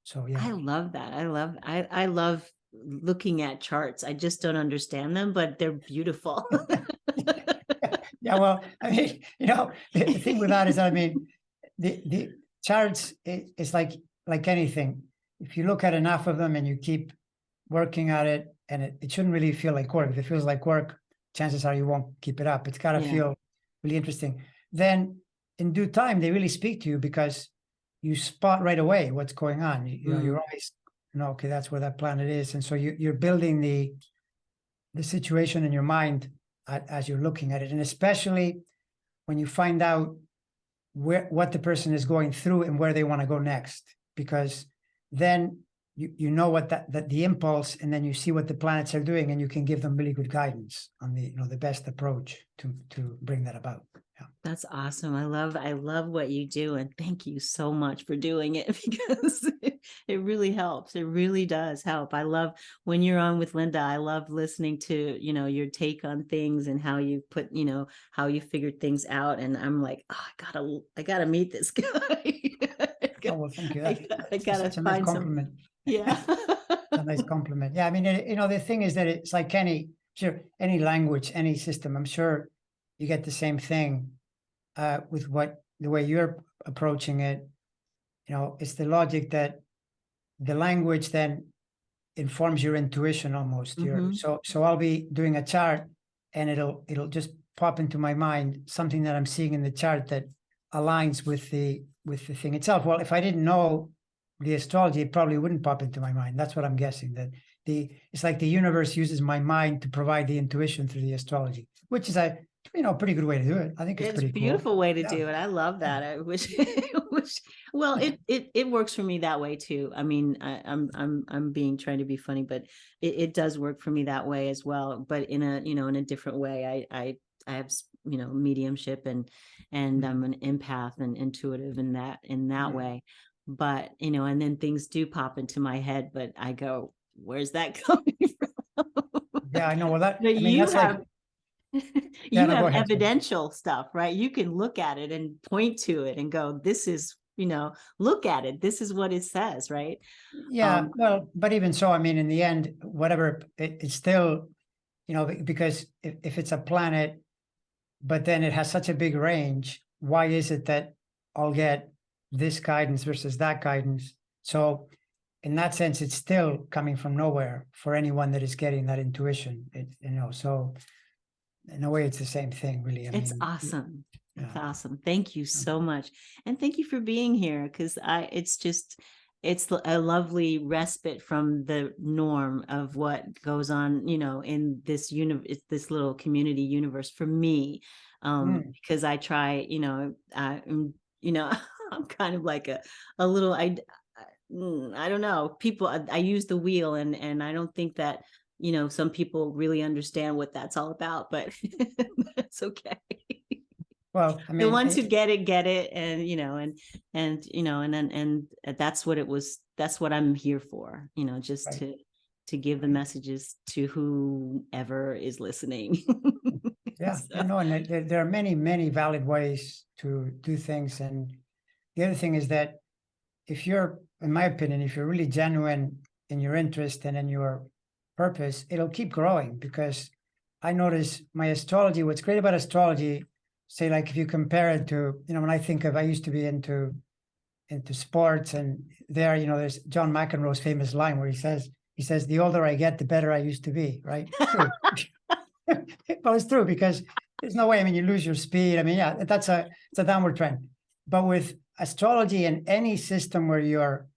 So yeah. I love that. I love looking at charts. I just don't understand them, but they're beautiful. Yeah, well, I mean, the thing with that is, I mean, the charts is like anything. If you look at enough of them and you keep working at it, and it shouldn't really feel like work. If it feels like work, chances are you won't keep it up. It's got to feel really interesting. Then in due time, they really speak to you because you spot right away what's going on. You're always, okay, that's where that planet is. And so you're building the situation in your mind as you're looking at it. And especially when you find out what the person is going through and where they want to go next, because then you know what that the impulse, and then you see what the planets are doing, and you can give them really good guidance on the best approach to bring that about. Yeah. That's awesome. I love what you do, and thank you so much for doing it because it really helps. It really does help. I love when you're on with Linda. I love listening to your take on things and how you put how you figured things out. And I'm like, oh, I gotta meet this guy. Oh, well, thank you. I gotta such a find nice compliment. Yeah. A nice compliment. Yeah, I mean, the thing is that it's like any language, any system. I'm sure you get the same thing with the way you're approaching it. It's the logic that the language then informs your intuition almost. So I'll be doing a chart, and it'll just pop into my mind something that I'm seeing in the chart that aligns with the thing itself. Well, if I didn't know the astrology, it probably wouldn't pop into my mind. That's what I'm guessing. That it's like the universe uses my mind to provide the intuition through the astrology, which is a pretty good way to do it. I think it's pretty beautiful cool. way to do it. I love that. I wish, well, it works for me that way too. I mean, I'm being trying to be funny, but it does work for me that way as well. But in a different way. I have mediumship and I'm an empath and intuitive in that way. But and then things do pop into my head, but I go, where's that coming from? Yeah, I know. Well, but that's like, you have evidential stuff, right? You can look at it and point to it and go, this is, look at it. This is what it says, right? Yeah. Well, but even so, I mean, in the end, whatever, it's still, because if it's a planet, but then it has such a big range, why is it that I'll get this guidance versus that guidance? So in that sense, it's still coming from nowhere for anyone that is getting that intuition. So in a way, it's the same thing, really. It's awesome. It's awesome. Thank you so much. And thank you for being here, because it's a lovely respite from the norm of what goes on, in this this little community universe for me. Because I try, I'm kind of like a little, I don't know, people, I use the wheel and I don't think that, some people really understand what that's all about, but that's okay. Well, I mean, the ones who get it, and and that's what it was. That's what I'm here for, just to give the messages to whoever is listening. Yeah, So- you know, and there are many, many valid ways to do things. And the other thing is that if you're, in my opinion, if you're really genuine in your interest and in your purpose, it'll keep growing. Because I notice my astrology, what's great about astrology, say like if you compare it to, you know, when I think of, I used to be into sports, and there, you know, there's John McEnroe's famous line where he says, the older I get, the better I used to be, right? True. Well, it's true, because there's no way, I mean, you lose your speed. I mean, yeah, it's a downward trend. But with astrology and any system where you're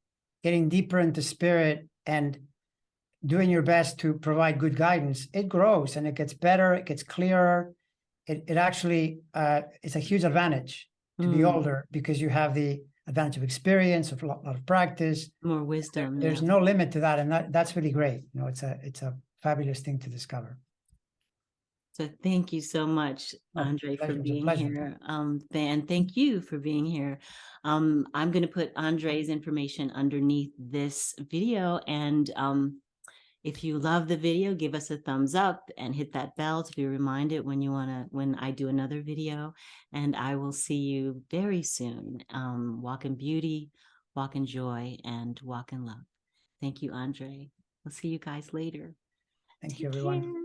getting deeper into spirit and doing your best to provide good guidance, it grows and it gets better, it gets clearer. It actually is a huge advantage to be older, because you have the advantage of experience, of a lot of practice, more wisdom. There's yeah. no limit to that, and that's really great. You know, it's a fabulous thing to discover. So thank you so much, Andre, for Pleasure. It was a being pleasure. here. And thank you for being here. I'm going to put Andre's information underneath this video. And if you love the video, give us a thumbs up and hit that bell to be reminded when I do another video. And I will see you very soon. Walk in beauty, walk in joy, and walk in love. Thank you, Andre. We'll see you guys later. Thank Take you, everyone. care.